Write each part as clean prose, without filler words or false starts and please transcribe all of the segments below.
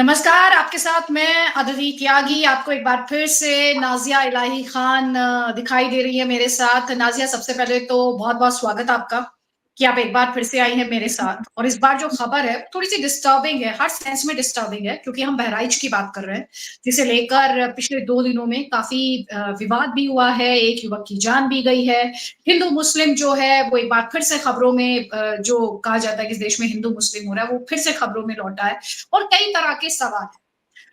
नमस्कार, आपके साथ मैं अदिति त्यागी। आपको एक बार फिर से नाज़िया इलाही खान दिखाई दे रही है मेरे साथ। नाज़िया, सबसे पहले तो बहुत-बहुत स्वागत आपका कि आप एक बार फिर से आई हैं मेरे साथ। और इस बार जो खबर है थोड़ी-सी डिस्टर्बिंग है, हर सेंस में डिस्टर्बिंग है, क्योंकि हम बहराइच की बात कर रहे हैं, जिसे लेकर पिछले 2 दिनों में काफ़ी विवाद भी हुआ है, एक युवक की जान भी गई है। हिंदू-मुस्लिम जो है वो एक बार फिर से खबरों में जो कहा जाता है कि इस देश में हिंदू-मुस्लिम हो रहा है, वो फिर से खबरों में लौटा है। और कई तरह के सवाल हैं।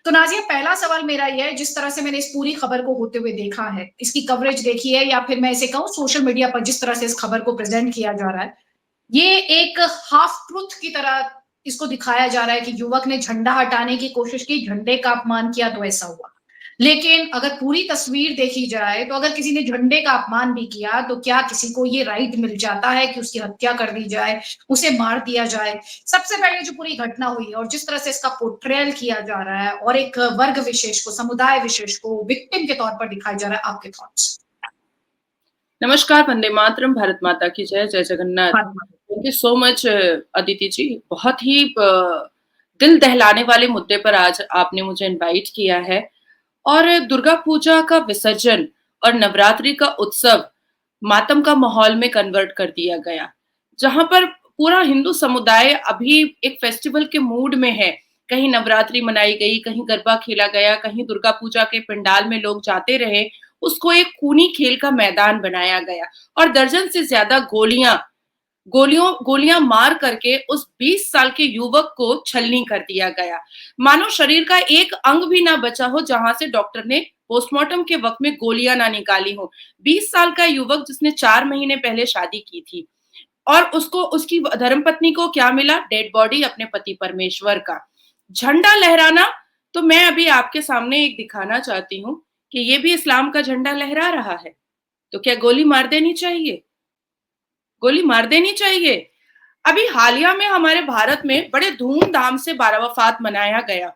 तो नाज़िया, पहला सवाल मेरा ये है, जिस तरह से मैंने इस पूरी खबर को होते हुए देखा है, इसकी कवरेज देखी है, या फिर मैं इसे कहूँ सोशल मीडिया पर जिस तरह से इस खबर को प्रेज़ेंट किया जा रहा है, ये एक हाफ ट्रुथ की तरह इसको दिखाया जा रहा है कि युवक ने झंडा हटाने की कोशिश की, झंडे का अपमान किया तो ऐसा हुआ। लेकिन अगर पूरी तस्वीर देखी जाए, तो अगर किसी ने झंडे का अपमान भी किया, तो क्या किसी को ये राइट मिल जाता है कि उसकी हत्या कर दी जाए, उसे मार दिया जाए? सबसे पहले जो पूरी घटना हुई है और जिस तरह से इसका पोर्ट्रेयल किया जा रहा है और एक वर्ग विशेष को, समुदाय विशेष को विक्टिम के तौर पर दिखाया जा रहा है, आपके थॉट्स? नमस्कार, वंदे मातरम, भारत माता की जय, जय जगन्नाथ। हाँ, thank you so much Aditi ji. बहुत ही दिल दहलाने वाले मुद्दे पर आज आपने मुझे इनवाइट किया है। और दुर्गा पूजा का विसर्जन और नवरात्रि का उत्सव मातम का माहौल में कन्वर्ट कर दिया गया, जहां पर पूरा हिंदू समुदाय अभी एक फेस्टिवल के मूड में है। कहीं नवरात्रि मनाई गई, कहीं गरबा खेला गया, कहीं दुर्गा पूजा के पंडाल में लोग जाते रहे, उसको एक खूनी खेल का मैदान बनाया गया और दर्जन से ज्यादा गोलियां मार करके उस 20 साल के युवक को छलनी कर दिया गया। मानो शरीर का एक अंग भी ना बचा हो जहां से डॉक्टर ने पोस्टमार्टम के वक्त में गोलियां ना निकाली हो। 20 साल का युवक जिसने 4 महीने पहले शादी की थी, और उसको उसकी धर्मपत्नी को क्या मिला? डेड बॉडी अपने पति परमेश्वर का। झंडा लहराना, तो मैं अभी आपके सामने एक दिखाना चाहती हूँ कि ये भी इस्लाम का झंडा लहरा रहा है। तो क्या गोली मार देनी चाहिए? गोली मार देनी चाहिए। अभी हालिया में हमारे भारत में बड़े धूमधाम से बारा वफात मनाया गया।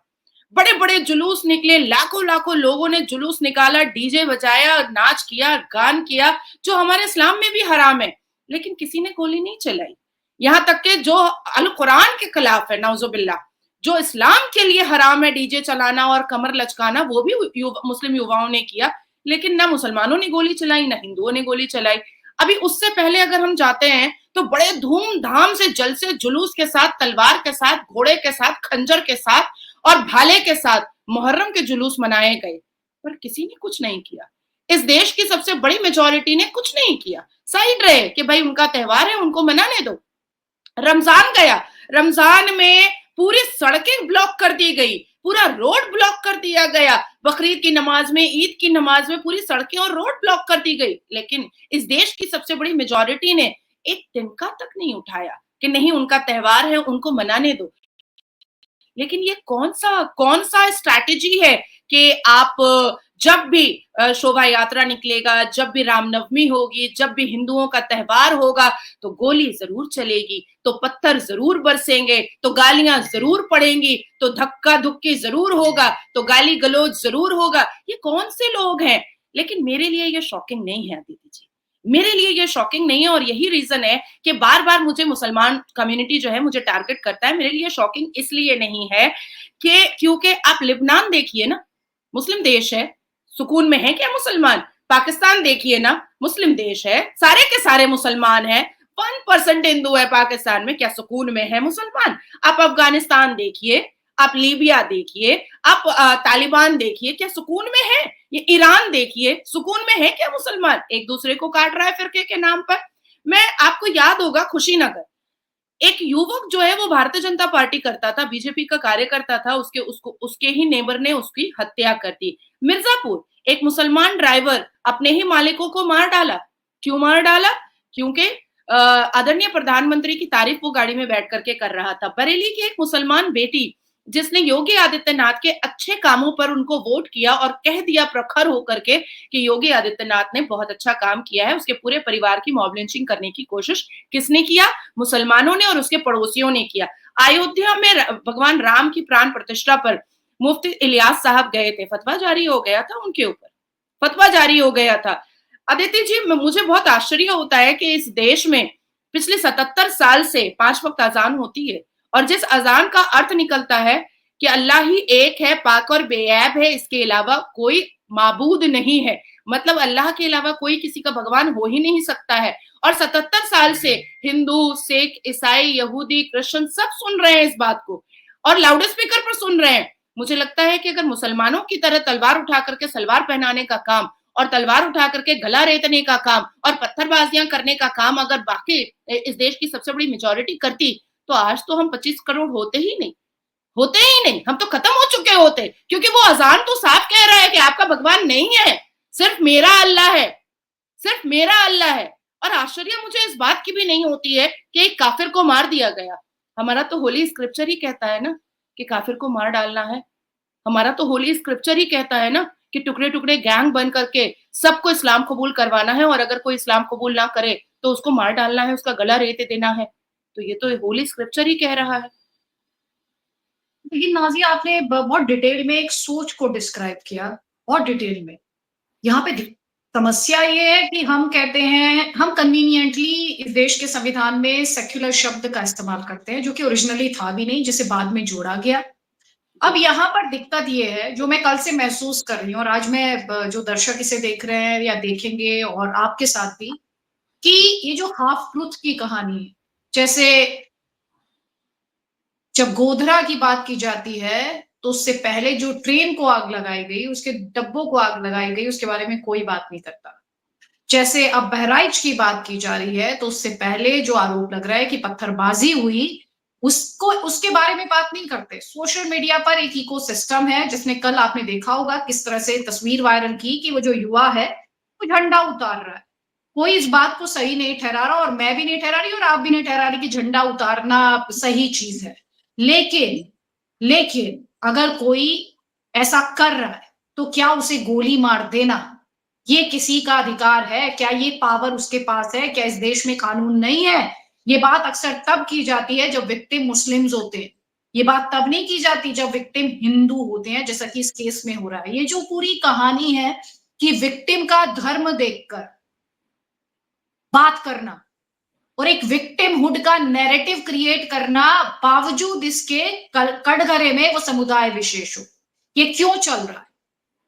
बड़े बड़े जुलूस निकले, लाखों लाखों लोगों ने जुलूस निकाला, डीजे बजाया, नाच किया, गान किया, जो हमारे इस्लाम में भी हराम है। लेकिन किसी ने गोली नहीं चलाई। यहाँ तक के जो अल कुरान के खिलाफ है, नाउजुबिल्लाह, जो इस्लाम के लिए हराम है, डीजे चलाना और कमर लचकाना, वो भी मुस्लिम युवाओं ने किया। लेकिन ना मुसलमानों ने गोली चलाई, ना हिंदुओं ने गोली चलाई। अभी उससे पहले अगर हम जाते हैं तो बड़े धूमधाम से जलसे जुलूस के साथ, तलवार के साथ, घोड़े के साथ, खंजर के साथ और भाले के साथ मुहर्रम के जुलूस मनाए गए, पर किसी ने कुछ नहीं किया। इस देश की सबसे बड़ी मेजॉरिटी ने कुछ नहीं किया, साइड रहे कि भाई उनका त्योहार है, उनको मनाने दो। रमजान गया, रमजान में पूरी सड़कें ब्लॉक कर दी गई, पूरा रोड ब्लॉक कर दिया गया। बकरीद की नमाज में, ईद की नमाज में पूरी सड़कें और रोड ब्लॉक कर दी गई। लेकिन इस देश की सबसे बड़ी मेजॉरिटी ने एक तिनका तक नहीं उठाया कि नहीं, उनका त्योहार है, उनको मनाने दो। लेकिन ये कौन सा स्ट्रैटेजी है कि आप जब भी शोभा यात्रा निकलेगा, जब भी रामनवमी होगी, जब भी हिंदुओं का त्योहार होगा, तो गोली जरूर चलेगी, तो पत्थर जरूर बरसेंगे, तो गालियां जरूर पड़ेंगी, तो धक्का धुक्की जरूर होगा, तो गाली गलौज जरूर होगा। ये कौन से लोग हैं? लेकिन मेरे लिए ये शॉकिंग नहीं है दीदी जी, मेरे लिए ये शॉकिंग नहीं है। और यही रीजन है कि बार बार मुझे मुसलमान कम्युनिटी जो है मुझे टारगेट करता है। मेरे लिए शॉकिंग इसलिए नहीं है कि क्योंकि आप लिबनान देखिए ना, मुस्लिम देश है, सुकून में है क्या मुसलमान? पाकिस्तान देखिए ना, मुस्लिम देश है, सारे के सारे मुसलमान हैं, 1% हिंदू है पाकिस्तान में, क्या सुकून में है मुसलमान? आप अफगानिस्तान देखिए, आप लीबिया देखिए, आप तालिबान देखिए, क्या सुकून में है? ये ईरान देखिए, सुकून में है क्या मुसलमान? एक दूसरे को काट रहा है फिरके के नाम पर। मैं आपको याद होगा, खुशीनगर एक युवक जो है वो भारतीय जनता पार्टी करता था, बीजेपी का कार्यकर्ता था, उसके ही नेबर ने उसकी हत्या कर दी। मिर्जापुर एक मुसलमान ड्राइवर अपने ही मालिकों को मार डाला। क्यों मार डाला? क्योंकि आदरणीय प्रधानमंत्री की तारीफ वो गाड़ी में बैठ करके कर रहा था। बरेली की एक मुसलमान बेटी जिसने योगी आदित्यनाथ के अच्छे कामों पर उनको वोट किया और कह दिया प्रखर होकर के कि योगी आदित्यनाथ ने बहुत अच्छा काम किया है, उसके पूरे परिवार की मॉब लिंचिंग करने की कोशिश किसने किया? मुसलमानों ने और उसके पड़ोसियों ने किया। अयोध्या में भगवान राम की प्राण प्रतिष्ठा पर मुफ्ती इलियास साहब गए थे, फतवा जारी हो गया था उनके ऊपर, फतवा जारी हो गया था। अदिति जी, मुझे बहुत आश्चर्य होता है कि इस देश में पिछले 77 साल से 5 वक्त अजान होती है, और जिस अजान का अर्थ निकलता है कि अल्लाह ही एक है, पाक और बेऐब है, इसके अलावा कोई माबूद नहीं है। मतलब अल्लाह के अलावा कोई किसी का भगवान हो ही नहीं सकता है। और 77 साल से हिंदू, सिख, ईसाई, यहूदी, क्रिश्चियन सब सुन रहे हैं इस बात को, और लाउड स्पीकर पर सुन रहे हैं। मुझे लगता है कि अगर मुसलमानों की तरह तलवार उठा करके सलवार पहनाने का काम और तलवार उठा करके गला रेतने का काम और पत्थरबाजियां करने का काम अगर बाकी इस देश की सबसे बड़ी मेजोरिटी करती, तो आज तो हम 25 करोड़ होते ही नहीं, होते ही नहीं, हम तो खत्म हो चुके होते। क्योंकि वो अजान तो साफ कह रहा है कि आपका भगवान नहीं है, सिर्फ मेरा अल्लाह है, सिर्फ मेरा अल्लाह है। और आश्चर्य मुझे इस बात की भी नहीं होती है कि एक काफिर को मार दिया गया। हमारा तो होली स्क्रिप्चर ही कहता है ना कि काफिर को मार डालना है। हमारा तो होली स्क्रिप्चर ही कहता है ना कि टुकड़े टुकड़े गैंग बन करके सबको इस्लाम कबूल करवाना है, और अगर कोई इस्लाम कबूल ना करे तो उसको मार डालना है, उसका गला रेत देना है। तो ये तो होली स्क्रिप्चर ही कह रहा है। लेकिन नाज़िया, आपने बहुत डिटेल में एक सोच को डिस्क्राइब किया, बहुत डिटेल में। यहाँ पे समस्या ये है कि हम कहते हैं, हम कन्वीनियंटली इस देश के संविधान में सेक्युलर शब्द का इस्तेमाल करते हैं, जो कि ओरिजिनली था भी नहीं, जिसे बाद में जोड़ा गया। अब यहाँ पर दिक्कत ये है, जो मैं कल से महसूस कर रही हूँ और आज मैं जो दर्शक इसे देख रहे हैं या देखेंगे और आपके साथ भी, कि ये जो हाफ ट्रूथ की कहानी है, जैसे जब गोधरा की बात की जाती है, तो उससे पहले जो ट्रेन को आग लगाई गई, उसके डब्बों को आग लगाई गई, उसके बारे में कोई बात नहीं करता। जैसे अब बहराइच की बात की जा रही है, तो उससे पहले जो आरोप लग रहा है कि पत्थरबाजी हुई, उसको उसके बारे में बात नहीं करते। सोशल मीडिया पर एक इकोसिस्टम है, जिसने कल आपने देखा होगा किस तरह से तस्वीर वायरल की कि वो जो युवा है, वो झंडा उतार रहा है। कोई इस बात को सही नहीं ठहरा रहा, और मैं भी नहीं ठहरा रही और आप भी नहीं ठहरा रही कि झंडा उतारना सही चीज है। लेकिन लेकिन अगर कोई ऐसा कर रहा है, तो क्या उसे गोली मार देना ये किसी का अधिकार है? क्या ये पावर उसके पास है? क्या इस देश में कानून नहीं है? ये बात अक्सर तब की जाती है जब विक्टिम मुस्लिम्स होते हैं। ये बात तब नहीं की जाती जब विक्टिम हिंदू होते हैं, जैसा कि इस केस में हो रहा है। ये जो पूरी कहानी है कि विक्टिम का धर्म देखकर बात करना और एक विक्टिमहुड का नैरेटिव क्रिएट करना, बावजूद इसके कटघरे में वो समुदाय विशेष हो, ये क्यों चल रहा है,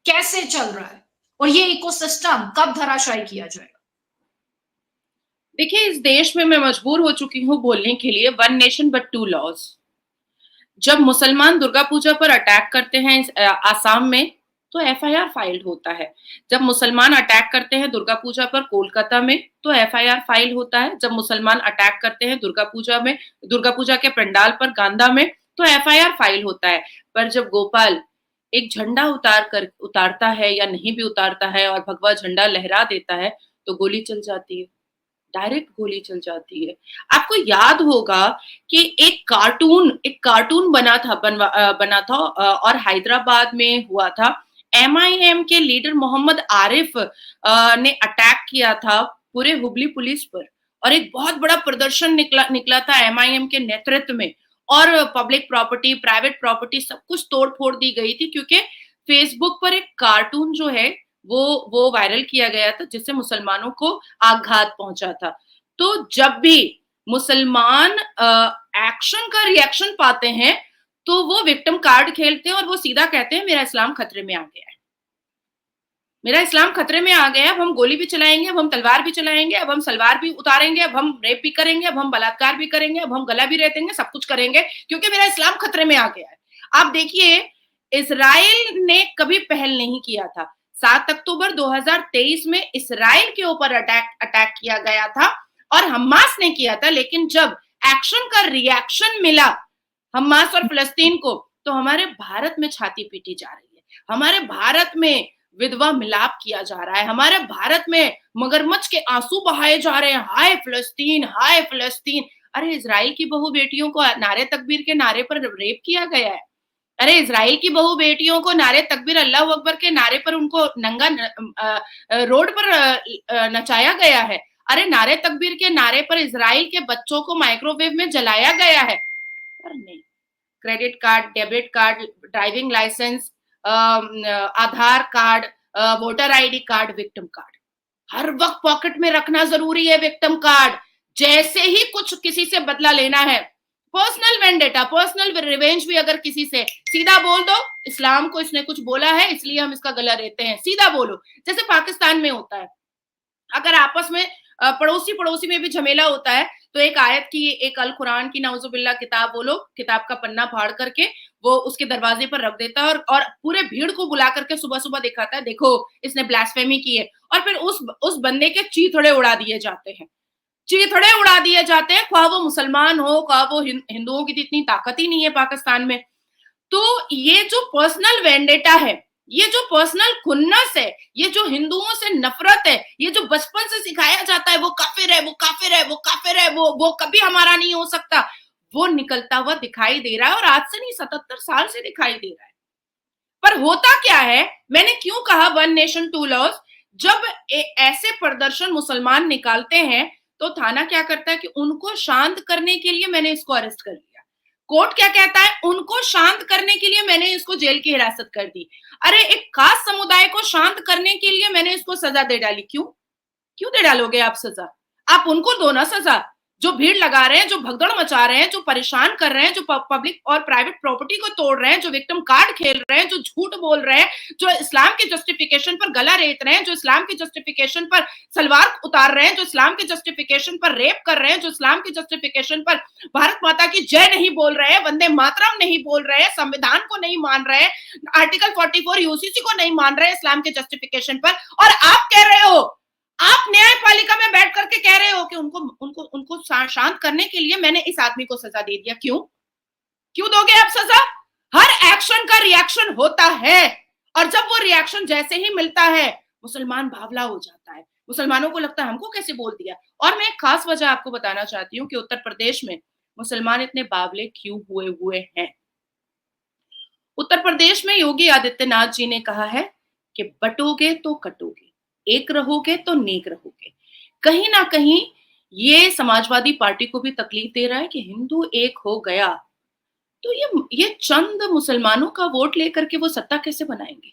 कैसे चल रहा है, और ये इकोसिस्टम कब धराशायी किया जाएगा? देखिए, इस देश में मैं मजबूर हो चुकी हूँ बोलने के लिए, one nation but two laws. जब मुसलमान दुर्गा पूजा पर अटैक करते हैं आसाम में, तो एफआईआर फाइल होता है। जब मुसलमान अटैक करते हैं दुर्गा पूजा पर कोलकाता में, तो एफआईआर फाइल होता है। जब मुसलमान अटैक करते हैं दुर्गा पूजा के पंडाल पर गांधा में, तो एफआईआर फाइल होता है। पर जब गोपाल एक झंडा उतारता है या नहीं भी उतारता है और भगवा झंडा लहरा देता है, तो गोली चल जाती है, डायरेक्ट गोली चल जाती है। आपको याद होगा कि एक कार्टून बना था और हैदराबाद में हुआ था। एमआईएम के लीडर मोहम्मद आरिफ ने अटैक किया था पूरे हुबली पुलिस पर, और एक बहुत बड़ा प्रदर्शन निकला था एमआईएम के नेतृत्व में, और पब्लिक प्रॉपर्टी, प्राइवेट प्रॉपर्टी सब कुछ तोड़-फोड़ दी गई थी, क्योंकि फेसबुक पर एक कार्टून जो है वो वायरल किया गया था, जिससे मुसलमानों को आघात पहुंचा था। तो जब भी मुसलमान एक्शन का रिएक्शन पाते हैं, तो वो विक्टिम कार्ड खेलते हैं और वो सीधा कहते हैं मेरा इस्लाम खतरे में आ गया है, मेरा इस्लाम खतरे में आ गया है, अब हम गोली भी चलाएंगे, अब हम तलवार भी चलाएंगे, अब हम सलवार भी उतारेंगे, अब हम रेप भी करेंगे, अब हम बलात्कार भी करेंगे, अब हम गला भी रेतेंगे, सब कुछ करेंगे, क्योंकि मेरा इस्लाम खतरे में आ गया है। आप देखिए, इजराइल ने कभी पहल नहीं किया था। 7 अक्टूबर 2023 में इजराइल के ऊपर अटैक किया गया था और हमास ने किया था, लेकिन जब एक्शन का रिएक्शन मिला हमास और फिलिस्तीन को, तो हमारे भारत में छाती पीटी जा रही है, हमारे भारत में विधवा मिलाप किया जा रहा है, हमारे भारत में मगरमच्छ के आंसू बहाए जा रहे हैं, हाय फिलिस्तीन, हाय फिलिस्तीन। अरे इजराइल की बहू बेटियों को नारे तकबीर के नारे पर रेप किया गया है। अरे इजराइल की बहू बेटियों को नारे तकबीर अल्लाह अकबर के नारे पर उनको नंगा रोड पर नचाया गया है। अरे नारे तकबीर के नारे पर इजराइल के बच्चों को माइक्रोवेव में जलाया गया है। पर नहीं, credit card, debit card, driving licence, Aadhaar card, voter ID card, victim card, हर वक्त पॉकेट में रखना जरूरी है। विक्टिम कार्ड, जैसे ही कुछ किसी से बदला लेना है, पर्सनल वेंडेटा, पर्सनल रिवेंज भी अगर किसी से, सीधा बोल दो इस्लाम को इसने कुछ बोला है इसलिए हम इसका गला रहते हैं, सीधा बोलो। जैसे पाकिस्तान में होता है, अगर आपस में पड़ोसी पड़ोसी में भी झमेला होता है तो एक आयत की, एक अल कुरान की नाउजुबिल्ला किताब, वो लोग किताब का पन्ना फाड़ करके वो उसके दरवाजे पर रख देता है और पूरे भीड़ को बुला करके सुबह सुबह दिखाता है, देखो इसने ब्लास्फेमी की है, और फिर उस बंदे के चीथड़े उड़ा दिए जाते हैं, चीथड़े उड़ा दिए जाते हैं, ख्वाह वो मुसलमान हो ख्वाह वो हिंदुओं की तो इतनी ताकत ही नहीं है पाकिस्तान में। तो ये जो पर्सनल वेंडेटा है, ये जो पर्सनल खुन्नस है, ये जो हिंदुओं से नफरत है, ये जो बचपन से सिखाया जाता है वो काफिर है, वो काफिर है, वो काफिर है, वो कभी हमारा नहीं हो सकता, वो निकलता हुआ दिखाई दे रहा है, और आज से नहीं 77 साल से दिखाई दे रहा है। पर होता क्या है, मैंने क्यों कहा वन नेशन टू लॉज, जब ऐसे प्रदर्शन मुसलमान निकालते हैं तो थाना क्या करता है कि उनको शांत करने के लिए मैंने इसको अरेस्ट कर लिया, कोर्ट क्या कहता है, उनको शांत करने के लिए मैंने इसको जेल की हिरासत कर दी। अरे एक खास समुदाय को शांत करने के लिए मैंने इसको सजा दे डाली, क्यों दे डालोगे आप सजा? आप उनको दो ना सजा, जो भीड़ लगा रहे हैं, जो भगदड़ मचा रहे हैं, जो परेशान कर रहे हैं, जो पब्लिक और प्राइवेट प्रॉपर्टी को तोड़ रहे हैं, जो विक्टिम कार्ड खेल रहे हैं, जो झूठ बोल रहे हैं, जो इस्लाम के जस्टिफिकेशन पर गला रेत रहे हैं, जो इस्लाम के जस्टिफिकेशन पर सलवार उतार रहे हैं, जो इस्लाम के जस्टिफिकेशन पर रेप कर रहे हैं, जो इस्लाम के जस्टिफिकेशन पर भारत माता की जय नहीं बोल रहे हैं, वंदे मातरम नहीं बोल रहे हैं, संविधान को नहीं मान रहे हैं, आर्टिकल 44 यूसीसी को नहीं मान रहे हैं इस्लाम के जस्टिफिकेशन पर, और आप कह रहे हो, आप न्यायपालिका में बैठ करके कह रहे हो कि उनको शांत करने के लिए मैंने इस आदमी को सजा दे दिया। क्यों दोगे आप सजा? हर एक्शन का रिएक्शन होता है, और जब वो रिएक्शन जैसे ही मिलता है मुसलमान बावला हो जाता है, मुसलमानों को लगता है हमको कैसे बोल दिया। और मैं एक खास वजह आपको बताना चाहती हूँ कि उत्तर प्रदेश में मुसलमान इतने बावले क्यों हुए हैं। उत्तर प्रदेश में योगी आदित्यनाथ जी ने कहा है कि बटोगे तो कटोगे, एक रहोगे तो नेक रहोगे। कहीं ना कहीं ये समाजवादी पार्टी को भी तकलीफ दे रहा है कि हिंदू एक हो गया तो ये चंद मुसलमानों का वोट लेकर के वो सत्ता कैसे बनाएंगे।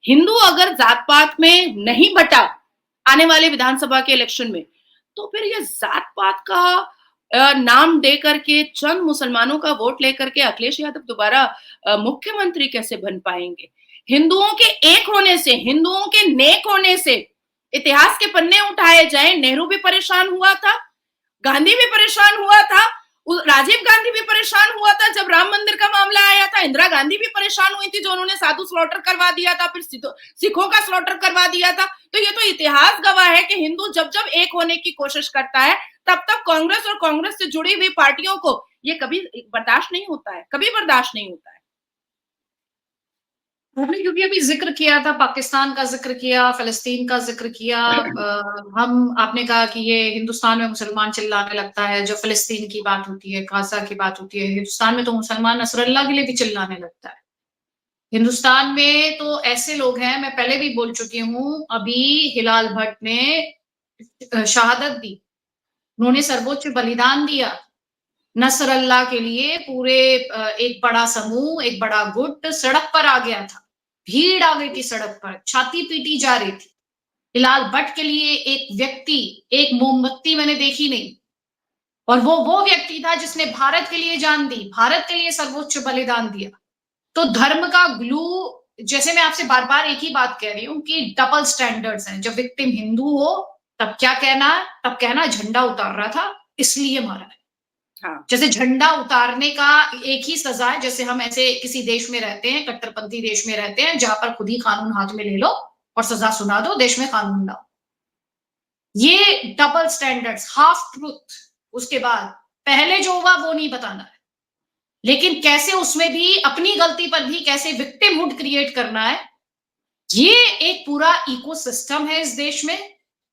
हिंदू अगर जात पात में नहीं बटा आने वाले विधानसभा के इलेक्शन में, तो फिर ये जात पात का नाम दे करके चंद मुसलमानों का वोट लेकर के अखिलेश यादव दोबारा मुख्यमंत्री कैसे बन पाएंगे। हिंदुओं के एक होने से, हिंदुओं के नेक होने से इतिहास के पन्ने उठाए जाए। नेहरू भी परेशान हुआ था, गांधी भी परेशान हुआ था, राजीव गांधी भी परेशान हुआ था जब राम मंदिर का मामला आया था, इंदिरा गांधी भी परेशान हुई थी जो उन्होंने साधु स्लॉटर करवा दिया था, फिर सिखों का स्लॉटर करवा दिया था। तो ये तो इतिहास गवाह है कि हिंदू जब जब एक होने की कोशिश करता है तब तब कांग्रेस और कांग्रेस से जुड़ी हुई पार्टियों को ये कभी बर्दाश्त नहीं होता है, कभी बर्दाश्त नहीं होता है। आपने क्योंकि अभी जिक्र किया था, पाकिस्तान का जिक्र किया, फिलिस्तीन का जिक्र किया, आपने कहा कि ये हिंदुस्तान में मुसलमान चिल्लाने लगता है, जो फिलिस्तीन की बात होती है, गाजा की बात होती है, हिंदुस्तान में तो मुसलमान नसरल्ला के लिए भी चिल्लाने लगता है। हिंदुस्तान में तो ऐसे लोग हैं, मैं पहले भी बोल चुकी हूँ, अभी हिलाल भट्ट ने शहादत दी, उन्होंने सर्वोच्च बलिदान दिया नसरल्ला के लिए। पूरे एक बड़ा समूह, एक बड़ा गुट सड़क पर आ गया था, भीड़ आ गई थी सड़क पर, छाती पीटी जा रही थी। हिलाल भट्ट के लिए एक व्यक्ति, एक मोमबत्ती मैंने देखी नहीं, और वो व्यक्ति था जिसने भारत के लिए जान दी, भारत के लिए सर्वोच्च बलिदान दिया। तो धर्म का ग्लू, जैसे मैं आपसे बार बार एक ही बात कह रही हूँ कि डबल स्टैंडर्ड्स हैं। जब विक्टिम हिंदू हो तब क्या कहना, तब कहना झंडा उतार रहा था इसलिए मारा है। हाँ। जैसे झंडा उतारने का एक ही सजा है, जैसे हम ऐसे किसी देश में रहते हैं, कट्टरपंथी देश में रहते हैं, जहां पर खुद ही कानून हाथ में ले लो और सजा सुना दो, देश में कानून लाओ। ये डबल स्टैंडर्ड्स, हाफ ट्रूथ। उसके बाद पहले जो हुआ वो नहीं बताना है, लेकिन कैसे उसमें भी अपनी गलती पर भी कैसे विक्टिमहुड क्रिएट करना है, ये एक पूरा इकोसिस्टम है इस देश में,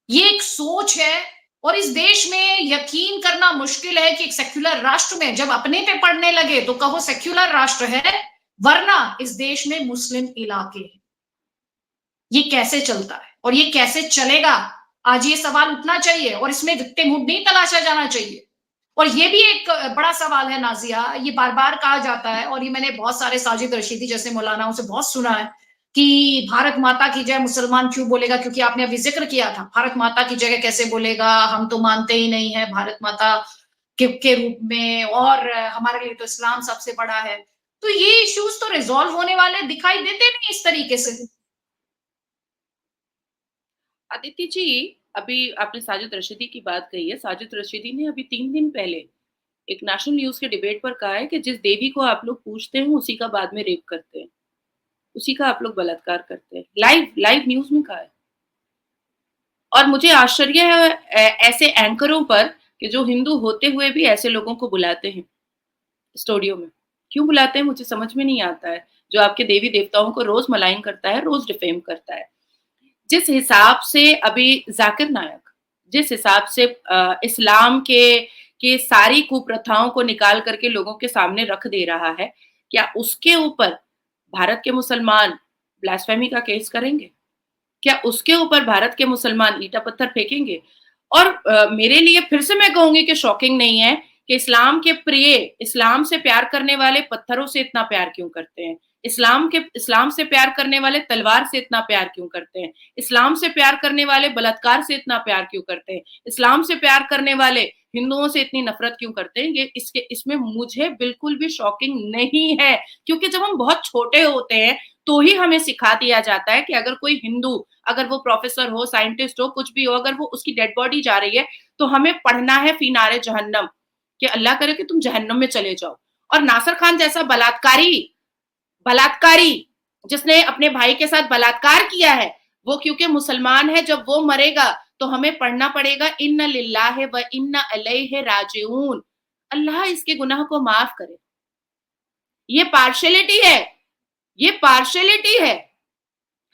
ये एक सोच है। और इस देश में यकीन करना मुश्किल है कि एक सेक्युलर राष्ट्र में जब अपने पे पड़ने लगे तो कहो सेक्युलर राष्ट्र है, वरना इस देश में मुस्लिम इलाके हैं। ये कैसे चलता है और ये कैसे चलेगा, आज ये सवाल उठना चाहिए, और इसमें विक्टिमहुड नहीं तलाशा जाना चाहिए। और ये भी एक बड़ा सवाल है नाजिया, ये बार बार कहा जाता है, और ये मैंने बहुत सारे साजिद रशीदी जैसे मौलानाओं से बहुत सुना है कि भारत माता की जय मुसलमान क्यों बोलेगा, क्योंकि आपने अभी जिक्र किया था भारत माता की जगह कैसे बोलेगा, हम तो मानते ही नहीं है भारत माता। के रूप में, और हमारे लिए तो इस्लाम सबसे बड़ा है। तो ये इश्यूज तो रिजॉल्व होने वाले दिखाई देते नहीं इस तरीके से। अदिति जी, अभी आपने साजिद रशीदी की बात कही है। साजिद रशीदी ने अभी 3 दिन पहले एक नेशनल न्यूज़ के डिबेट पर कहा है कि जिस देवी को आप लोग पूजते हैं, उसी का बाद में रेप करते हैं, उसी का आप लोग बलात्कार करते हैं। लाइव लाइव न्यूज़ में कहा है। और मुझे आश्चर्य है ऐसे एंकरों पर कि जो हिंदू होते हुए भी ऐसे लोगों को बुलाते हैं स्टूडियो में। क्यों बुलाते हैं मुझे समझ में नहीं आता है। जो आपके देवी-देवताओं को रोज़ मलाइन करता है, रोज़ डिफेम करता है। जिस हिसाब से अभी ज़ाकिर नायक, जिस हिसाब से इस्लाम के सारी कुप्रथाओं को निकाल करके लोगों के सामने रख दे रहा है, क्या उसके ऊपर भारत के मुसलमान ब्लास्फेमी का केस करेंगे? क्या उसके ऊपर भारत के मुसलमान ईंटा-पत्थर फेंकेंगे? और मेरे लिए फिर से मैं कहूँगी कि शॉकिंग नहीं है कि इस्लाम के प्रिय, इस्लाम से प्यार करने वाले पत्थरों से इतना प्यार क्यों करते हैं? इस्लाम से प्यार करने वाले तलवार से इतना प्यार क्यों करते हैं? इस्लाम से प्यार करने वाले बलात्कार से इतना प्यार क्यों करते हैं? इस्लाम से प्यार करने वाले हिंदुओं से इतनी नफ़रत क्यों करते हैं? ये इसमें मुझे बिल्कुल भी शॉकिंग नहीं है, क्योंकि जब हम बहुत छोटे होते हैं, तो ही हमें सिखा दिया जाता है कि अगर कोई हिंदू, अगर वो प्रोफेसर हो, साइंटिस्ट हो, कुछ भी हो, अगर वो उसकी डेड बॉडी जा रही है, तो हमें पढ़ना है फी नारे जहन्नम, कि अल्लाह करे कि तुम जहन्नम में चले जाओ। और नासिर खान जैसा बलात्कारी बलात्कारी जिसने अपने भाई के साथ बलात्कार किया है, वो क्योंकि मुसलमान है, जब वो मरेगा तो हमें पढ़ना पड़ेगा इन्ना लिल्लाहि व इन्ना इलैहि राजिऊन। अल्लाह इसके गुनाह को माफ करे। ये पार्शियलिटी है, ये पार्शियलिटी है।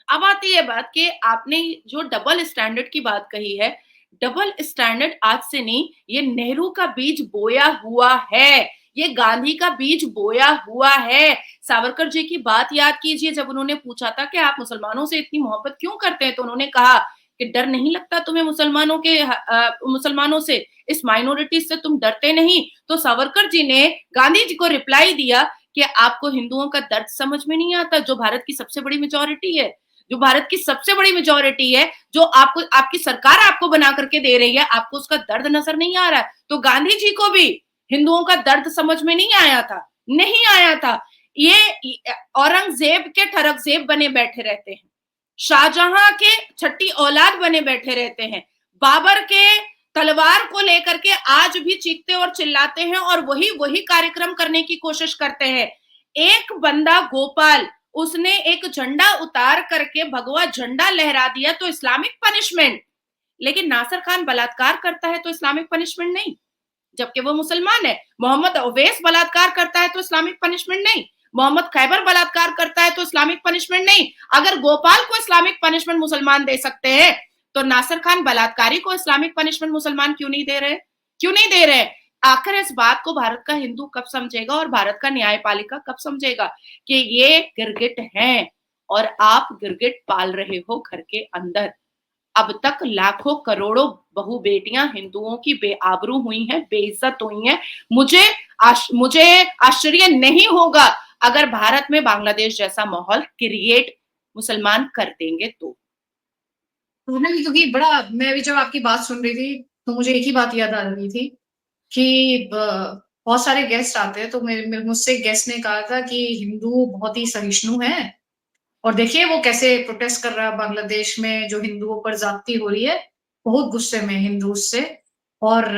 अब आती है बात कि आपने जो डबल स्टैंडर्ड की बात कही है, डबल स्टैंडर्ड आज से नहीं, ये नेहरू का बीज बोया हुआ है, ये गांधी का बीज बोया हुआ है। सावरकर जी की बात याद कीजिए, जब उन्होंने पूछा था कि आप मुसलमानों से इतनी मोहब्बत क्यों करते हैं, तो उन्होंने कहा कि डर नहीं लगता तुम्हें मुसलमानों से, इस माइनॉरिटी से तुम डरते नहीं। तो सावरकर जी ने गांधी जी को रिप्लाई दिया कि आपको हिंदुओं का दर्द समझ में नहीं आता, जो भारत की सबसे बड़ी मेजॉरिटी है, जो भारत की सबसे बड़ी मेजॉरिटी है, जो आपको आपकी सरकार आपको बना करके दे रही है, आपको उसका दर्द नजर नहीं आ रहा है। तो गांधी जी को भी हिंदुओं का दर्द समझ में नहीं आया था, नहीं आया था। ये औरंगजेब के ठरकजेब बने बैठे रहते हैं, शाहजहां के छठी औलाद बने बैठे रहते हैं, बाबर के तलवार को लेकर के आज भी चीखते और चिल्लाते हैं और वही वही कार्यक्रम करने की कोशिश करते हैं। एक बंदा गोपाल, उसने एक झंडा उतार करके भगवा झंडा लहरा दिया तो इस्लामिक पनिशमेंट, लेकिन नासिर खान बलात्कार करता है तो इस्लामिक पनिशमेंट नहीं, जबकि वो मुसलमान है। मोहम्मद अवैस बलात्कार करता है तो इस्लामिक पनिशमेंट नहीं, मोहम्मद खैबर बलात्कार करता है तो इस्लामिक पनिशमेंट नहीं। अगर गोपाल को इस्लामिक पनिशमेंट मुसलमान दे सकते हैं, तो नासिर खान बलात्कारी को इस्लामिक पनिशमेंट मुसलमान क्यों नहीं दे रहे? क्यों नहीं दे रहे? आखिर इस बात को भारत का हिंदू कब समझेगा और भारत का न्यायपालिका कब समझेगा कि ये गिरगिट हैं और आप गिरगिट पाल रहे हो घर के अंदर। अब तक लाखों करोड़ों बहू बेटियां हिंदुओं की बेआबरू हुई हैं, बेइज्जत हुई हैं। मुझे आश्चर्य नहीं होगा अगर भारत में बांग्लादेश जैसा माहौल क्रिएट मुसलमान कर देंगे तो। उन्होंने भी, क्योंकि बड़ा, मैं भी जब आपकी बात सुन रही थी तो मुझे एक ही बात याद आ रही थी कि बहुत सारे गेस्ट आते हैं, तो मुझसे गेस्ट ने कहा था कि हिंदू बहुत ही सहिष्णु हैं, और देखिए वो कैसे प्रोटेस्ट कर रहा है बांग्लादेश में, जो हिंदुओं पर ज्यादती हो रही है, बहुत गुस्से में हिंदू उससे। और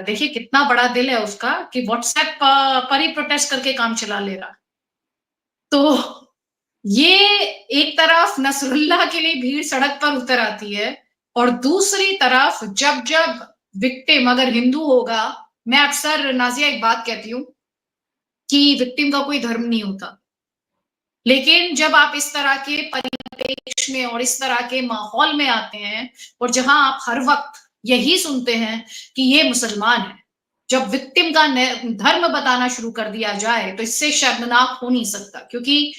देखिए कितना बड़ा दिल है उसका कि व्हाट्सएप पर ही प्रोटेस्ट करके काम चला ले रहा। तो ये एक तरफ नसरुल्लाह के लिए भीड़ सड़क पर उतर आती है, और दूसरी तरफ जब जब विक्टिम अगर हिंदू होगा, मैं अक्सर नाजिया एक बात कहती हूँ कि विक्टिम का कोई धर्म नहीं होता, लेकिन जब आप इस तरह के परिवेश में और इस तरह के माहौल में आते हैं, और जहां आप हर वक्त यही सुनते हैं कि ये मुसलमान है, जब विक्टिम का धर्म बताना शुरू कर दिया जाए, तो इससे शर्मनाक हो नहीं सकता, क्योंकि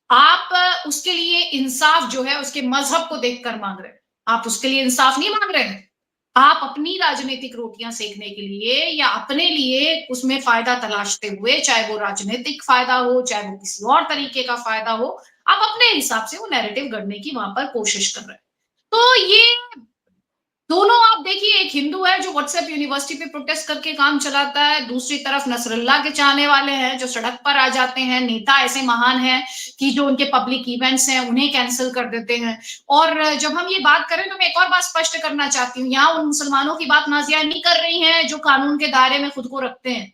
आप उसके लिए इंसाफ जो है उसके मजहब को देखकर मांग रहे हैं। आप उसके लिए इंसाफ नहीं मांग रहे हैं, आप अपनी राजनीतिक रोटियां सेकने के लिए या अपने लिए उसमें फायदा तलाशते हुए, चाहे वो राजनीतिक फायदा हो, चाहे वो किसी और तरीके का फायदा हो, आप अपने हिसाब से वो नैरेटिव गढ़ने की वहां पर कोशिश कर रहे हैं। तो ये दोनों आप देखिए, एक हिंदू है जो व्हाट्सएप यूनिवर्सिटी पे प्रोटेस्ट करके काम चलाता है, दूसरी तरफ नसरुल्लाह के चाहने वाले हैं जो सड़क पर आ जाते हैं, नेता ऐसे महान हैं कि जो उनके पब्लिक इवेंट्स हैं उन्हें कैंसिल कर देते हैं। और जब हम ये बात करें तो मैं एक और बात स्पष्ट करना चाहती हूँ, यहाँ उन मुसलमानों की बात नाजिया नहीं कर रही हैं जो कानून के दायरे में खुद को रखते हैं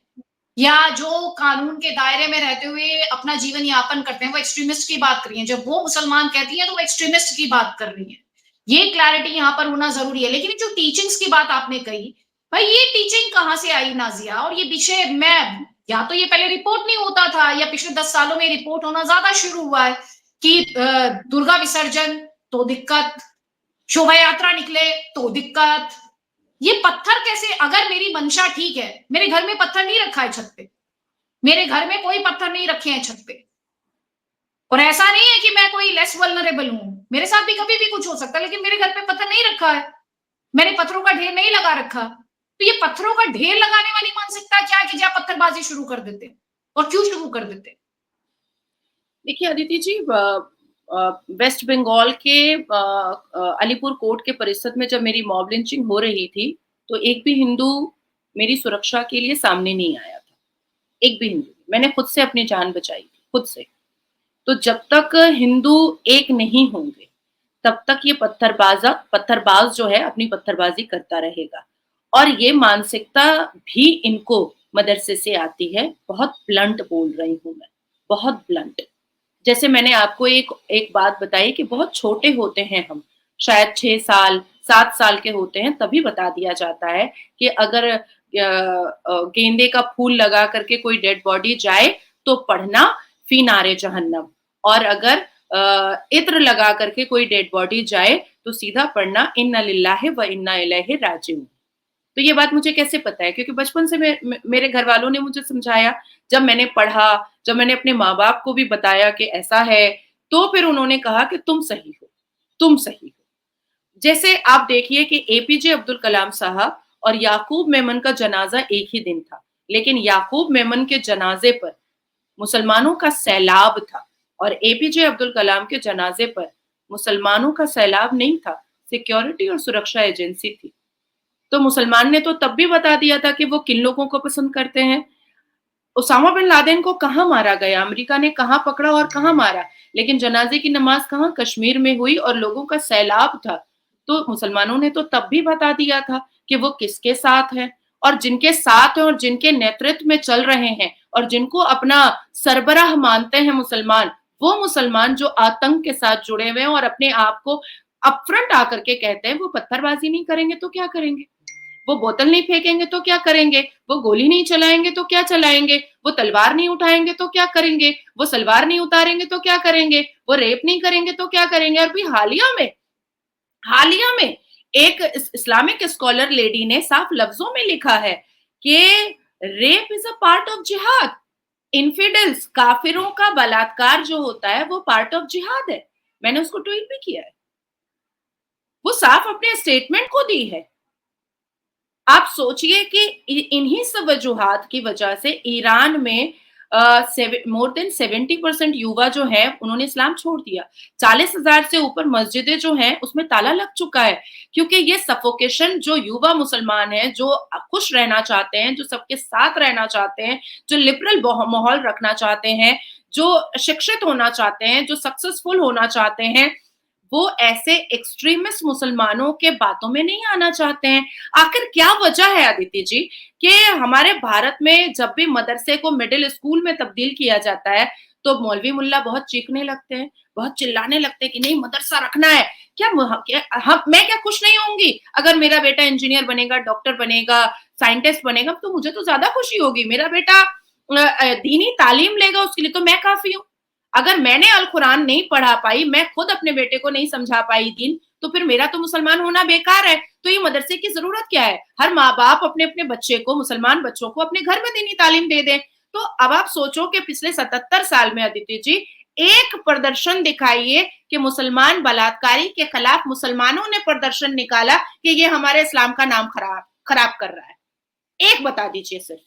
या जो कानून के दायरे में रहते हुए अपना जीवन यापन करते हैं, वो एक्सट्रीमिस्ट की बात कर रही है। जब वो मुसलमान कहती है तो वो एक्सट्रीमिस्ट की बात कर रही है। ये क्लैरिटी यहाँ पर होना जरूरी है। लेकिन जो टीचिंग्स की बात आपने कही, भाई ये टीचिंग कहाँ से आई नाजिया? और ये विषय मैं, या तो ये पहले रिपोर्ट नहीं होता था या पिछले 10 सालों में रिपोर्ट होना ज्यादा शुरू हुआ है कि दुर्गा विसर्जन तो दिक्कत, शोभा यात्रा निकले तो दिक्कत। ये पत्थर कैसे, अगर मेरी मंशा ठीक है, मेरे घर में पत्थर नहीं रखा है छत पे, मेरे घर में कोई पत्थर नहीं रखे हैं छत पे, और ऐसा नहीं है कि मैं कोई लेस वल्नरेबल हूं, मेरे साथ भी कभी भी कुछ हो सकता है, लेकिन मेरे घर पे पत्थर नहीं रखा है, मैंने पत्थरों का ढेर नहीं लगा रखा। तो ये पत्थरों का ढेर लगाने वाली मानसिकता क्या है कि जब पत्थरबाजी शुरू कर देते, और क्यों शुरू कर देते? देखिए अदिति जी, वेस्ट बंगाल के अलीपुर कोर्ट के परिसर में जब मेरी मॉब लिंचिंग हो रही थी, तो एक भी हिंदू मेरी सुरक्षा के लिए सामने नहीं आया था। एक भी हिंदू, मैंने खुद से अपनी जान बचाई थी, खुद से। तो जब तक हिंदू एक नहीं होंगे, तब तक ये पत्थरबाज जो है अपनी पत्थरबाजी करता रहेगा। और ये मानसिकता भी इनको मदरसे से आती है। बहुत ब्लंट बोल रही हूँ मैं, बहुत ब्लंट। जैसे मैंने आपको एक एक बात बताई कि बहुत छोटे होते हैं हम, शायद 6 साल, 7 साल के होते हैं, तभी बता दिया जाता है कि अगर गेंदे का फूल लगा करके कोई डेड बॉडी जाए तो पढ़ना फी नारे जहन्नम, और अगर इत्र लगा करके कोई डेड बॉडी जाए तो सीधा पढ़ना इन्ना लिल्लाहि व इन्ना इलैहि राजिऊन। तो ये बात मुझे कैसे पता है? क्योंकि बचपन से मेरे घर वालों ने मुझे समझाया। जब मैंने पढ़ा, जब मैंने अपने माँ-बाप को भी बताया कि ऐसा है, तो फिर उन्होंने कहा कि तुम सही हो, तुम सही हो। जैसे आप देखिए कि एपीजे अब्दुल कलाम साहब और याकूब मेमन का जनाजा एक ही दिन था, लेकिन याकूब मेमन के जनाजे पर मुसलमानों का सैलाब था और एपीजे अब्दुल कलाम के जनाजे पर मुसलमानों का सैलाब नहीं था, सिक्योरिटी और सुरक्षा एजेंसी थी। तो मुसलमान ने तो तब भी बता दिया था कि वो किन लोगों को पसंद करते हैं। उसामा बिन लादेन को कहाँ मारा गया, अमेरिका ने कहाँ पकड़ा और कहाँ मारा, लेकिन जनाजे की नमाज कहाँ, कश्मीर में हुई और लोगों का सैलाब था। तो मुसलमानों ने तो तब भी बता दिया था कि वो किसके साथ है, और जिनके साथ है और जिनके नेतृत्व में चल रहे हैं और जिनको अपना सरबराह मानते हैं मुसलमान, वो मुसलमान जो आतंक के साथ जुड़े हुए हैं और अपने आप को अपफ्रंट आकर के कहते हैं वो पत्थरबाजी नहीं करेंगे तो क्या करेंगे, वो बोतल नहीं फेंकेंगे तो क्या करेंगे, वो गोली नहीं चलाएंगे तो क्या चलाएंगे, वो तलवार नहीं उठाएंगे तो क्या करेंगे, वो सलवार नहीं उतारेंगे तो क्या करेंगे, वो रेप नहीं करेंगे तो क्या करेंगे। और भी हालिया में एक इस्लामिक स्कॉलर लेडी ने साफ लफ्जों में लिखा है कि rape is a part of जिहाद। इनफिडल्स, काफिरों का बलात्कार जो होता है वो पार्ट ऑफ जिहाद है। मैंने उसको ट्वीट भी किया है, वो साफ अपने स्टेटमेंट को दी है। आप सोचिए कि इन्हीं सब वजूहात की वजह से ईरान में मोर देन 70% युवा जो है उन्होंने इस्लाम छोड़ दिया। 40,000 से ऊपर मस्जिदें जो हैं उसमें ताला लग चुका है, क्योंकि ये सफोकेशन जो युवा मुसलमान हैं, जो खुश रहना चाहते हैं, जो सबके साथ रहना चाहते हैं, जो लिबरल माहौल रखना चाहते हैं, जो शिक्षित होना चाहते हैं, जो सक्सेसफुल होना चाहते हैं, वो ऐसे एक्सट्रीमिस्ट मुसलमानों के बातों में नहीं आना चाहते हैं। आखिर क्या वजह है अदिति जी कि हमारे भारत में जब भी मदरसे को मिडिल स्कूल में तब्दील किया जाता है तो मौलवी मुल्ला बहुत चीखने लगते हैं, बहुत चिल्लाने लगते हैं कि नहीं मदरसा रखना है। मैं क्या खुश नहीं होंगी अगर मेरा बेटा इंजीनियर बनेगा, डॉक्टर बनेगा, साइंटिस्ट बनेगा, तो मुझे तो ज्यादा खुशी होगी। मेरा बेटा दीनी तालीम लेगा, उसके लिए तो मैं काफी हूँ। अगर मैंने अल कुरान नहीं पढ़ा पाई, मैं खुद अपने बेटे को नहीं समझा पाई दीन, तो फिर मेरा तो मुसलमान होना बेकार है। तो ये मदरसे की जरूरत क्या है? हर माँ बाप अपने अपने बच्चे को, मुसलमान बच्चों को अपने घर में दीनी तालीम दे दें। तो अब आप सोचो कि पिछले 77 साल में अदिति जी एक प्रदर्शन दिखाइए कि मुसलमान बलात्कारी के खिलाफ मुसलमानों ने प्रदर्शन निकाला कि ये हमारे इस्लाम का नाम खराब कर रहा है। एक बता दीजिए सिर्फ,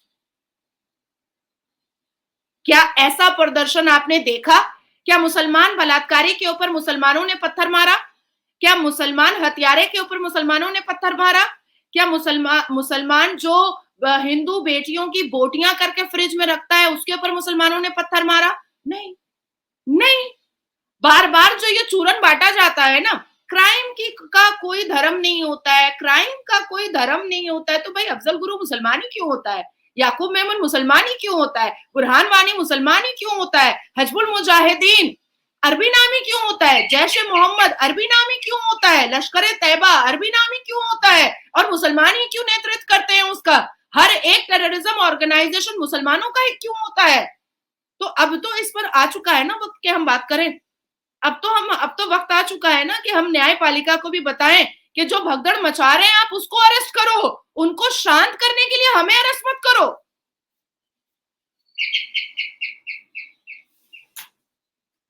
क्या ऐसा प्रदर्शन आपने देखा? क्या मुसलमान बलात्कारी के ऊपर मुसलमानों ने पत्थर मारा? क्या मुसलमान हत्यारे के ऊपर मुसलमानों ने पत्थर मारा? क्या मुसलमान जो हिंदू बेटियों की बोटियां करके फ्रिज में रखता है उसके ऊपर मुसलमानों ने पत्थर मारा? नहीं, नहीं। बार बार जो ये चूरन बांटा जाता है ना, क्राइम की का कोई धर्म नहीं होता है, क्राइम का कोई धर्म नहीं होता है, तो भाई अफजल गुरु मुसलमान ही क्यों होता है? याकूब मेमन मुसलमान ही क्यों होता है? बुरहान वानी मुसलमान ही क्यों होता है? हिजबुल मुजाहिदीन अरबी नामी क्यों होता है? जैश ए मोहम्मद अरबी नामी क्यों होता है? लश्कर ए तैयबा अरबी नामी क्यों होता है? और मुसलमान ही क्यों नेतृत्व करते हैं उसका? हर एक टेररिज्म ऑर्गेनाइजेशन मुसलमानों का ही क्यों होता है? तो अब तो इस पर आ चुका है ना वक्त कि हम बात करें। अब तो वक्त आ चुका है ना कि हम न्यायपालिका को भी बताएं कि जो भगदड़ मचा रहे हैं आप उसको अरेस्ट करो, उनको शांत करने के लिए हमें अरेस्ट मत करो।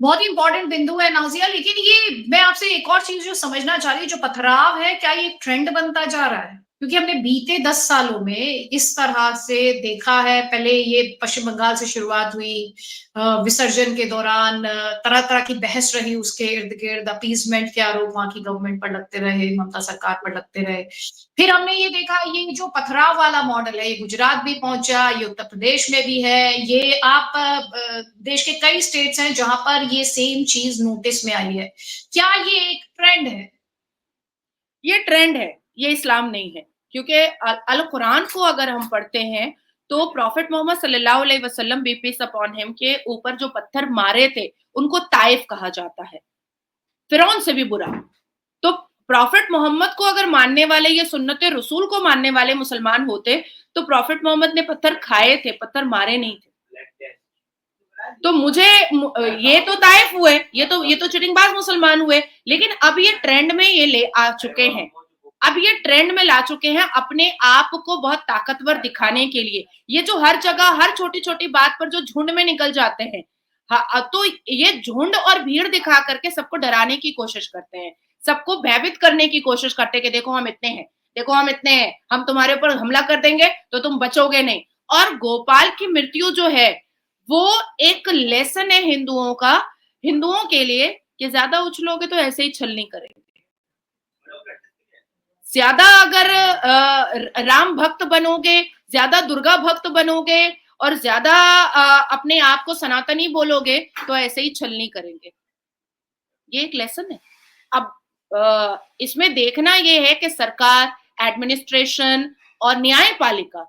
बहुत ही इंपॉर्टेंट बिंदु है नाजिया, लेकिन ये मैं आपसे एक और चीज जो समझना चाह रही हूँ, जो पथराव है, क्या ये ट्रेंड बनता जा रहा है? क्योंकि हमने बीते 10 सालों में इस तरह से देखा है। पहले ये पश्चिम बंगाल से शुरुआत हुई, विसर्जन के दौरान तरह तरह की बहस रही, उसके इर्द गिर्द अपीजमेंट के आरोप वहां की गवर्नमेंट पर लगते रहे, ममता सरकार पर लगते रहे। फिर हमने ये देखा, ये जो पथराव वाला मॉडल है, ये गुजरात भी पहुंचा, ये उत्तर प्रदेश में भी है, ये आप देश के कई स्टेट्स हैं जहां पर ये सेम चीज नोटिस में आई है। क्या ये एक ट्रेंड है? ये ट्रेंड है, ये इस्लाम नहीं है। क्योंकि अल कुरान को अगर हम पढ़ते हैं तो प्रॉफिट मोहम्मद सल्लल्लाहु अलैहि वसल्लम बी पीस अपॉन हिम के ऊपर जो पत्थर मारे थे उनको ताइफ कहा जाता है, फिरौन से भी बुरा। तो प्रॉफिट मोहम्मद को अगर मानने वाले, ये सुन्नत रसूल को मानने वाले मुसलमान होते तो प्रॉफिट मोहम्मद ने पत्थर खाए थे, पत्थर मारे नहीं थे। तो मुझे ये तो ताइफ हुए, ये तो चिटिंगबाज मुसलमान हुए, लेकिन अब ये ट्रेंड में ये ले आ चुके हैं, अब ये ट्रेंड में ला चुके हैं अपने आप को बहुत ताकतवर दिखाने के लिए। ये जो हर जगह हर छोटी छोटी बात पर जो झुंड में निकल जाते हैं, तो ये झुंड और भीड़ दिखा करके सबको डराने की कोशिश करते हैं, सबको भयभीत करने की कोशिश करते हैं कि देखो हम इतने हैं, देखो हम इतने हैं, हम तुम्हारे ऊपर हमला कर देंगे तो तुम बचोगे नहीं। और गोपाल की मृत्यु जो है वो एक लेसन है हिंदुओं का, हिंदुओं के लिए, कि ज्यादा उछलोगे तो ऐसे ही छलनी करेंगे। ज्यादा अगर राम भक्त बनोगे, ज्यादा दुर्गा भक्त बनोगे और ज्यादा अपने आप को सनातनी बोलोगे तो ऐसे ही छलनी करेंगे। ये एक लेसन है। अब इसमें देखना ये है कि सरकार, एडमिनिस्ट्रेशन और न्यायपालिका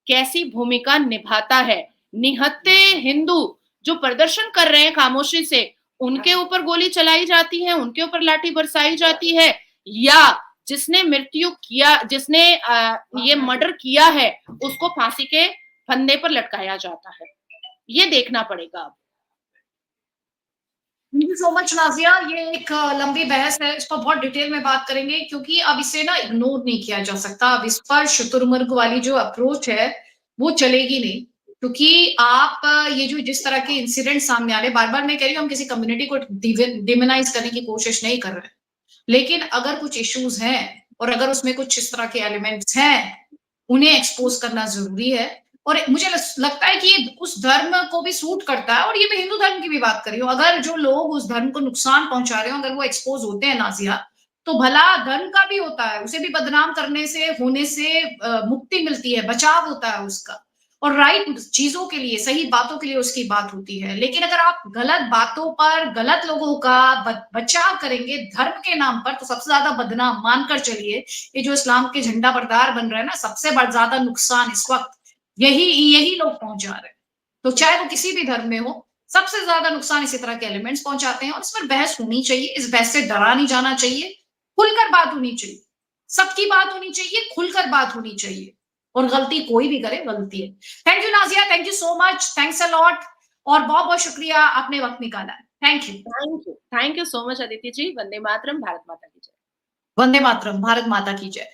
कैसी भूमिका निभाता है। निहत्थे हिंदू जो प्रदर्शन कर रहे हैं खामोशी से, उनके ऊपर गोली चलाई जाती है, उनके ऊपर लाठी बरसाई जाती है, या जिसने मृत्यु किया, जिसने ये मर्डर किया है उसको फांसी के फंदे पर लटकाया जाता है। ये देखना पड़ेगा अब। Thank you so much Nazia. ये एक लंबी बहस है, इस पर बहुत डिटेल में बात करेंगे, क्योंकि अब इसे ना इग्नोर नहीं किया जा सकता। अब इस पर शुतुरमुर्ग वाली जो अप्रोच है वो चलेगी नहीं, क्योंकि आप ये जो जिस तरह के इंसिडेंट सामने आ रहे, बार बार मैं कह रही हूँ, हम किसी कम्युनिटी को डिमोनाइज करने की कोशिश नहीं कर रहे, लेकिन अगर कुछ इश्यूज हैं और अगर उसमें कुछ इस तरह के एलिमेंट्स हैं, उन्हें एक्सपोज करना जरूरी है। और मुझे लगता है कि ये उस धर्म को भी सूट करता है, और ये मैं हिंदू धर्म की भी बात कर रही हूँ। अगर जो लोग उस धर्म को नुकसान पहुंचा रहे हो, अगर वो एक्सपोज होते हैं नाजिया, तो भला धर्म का भी होता है, उसे भी बदनाम करने से, होने से मुक्ति मिलती है, बचाव होता है उसका, और राइट चीजों के लिए, सही बातों के लिए उसकी बात होती है। लेकिन अगर आप गलत बातों पर, गलत लोगों का बचाव करेंगे धर्म के नाम पर, तो सबसे ज्यादा बदनाम मानकर चलिए, ये जो इस्लाम के झंडा बरदार बन रहे हैं ना, सबसे ज्यादा नुकसान इस वक्त यही लोग पहुंचा रहे हैं। तो चाहे वो किसी भी धर्म में हो, सबसे ज्यादा नुकसान इसी तरह के एलिमेंट्स पहुंचाते हैं, और इस पर बहस होनी चाहिए। इस बहस से डरा नहीं जाना चाहिए, खुलकर बात होनी चाहिए, सबकी बात होनी चाहिए, खुलकर बात होनी चाहिए, और गलती कोई भी करे गलती है। Thank you Nazia, thank you so much, thanks a lot, और बहुत बहुत शुक्रिया आपने वक्त निकाला है। Thank you, thank you so much Aditi ji. वंदे मातरम, भारत माता की जय। वंदे मातरम, भारत माता की जय।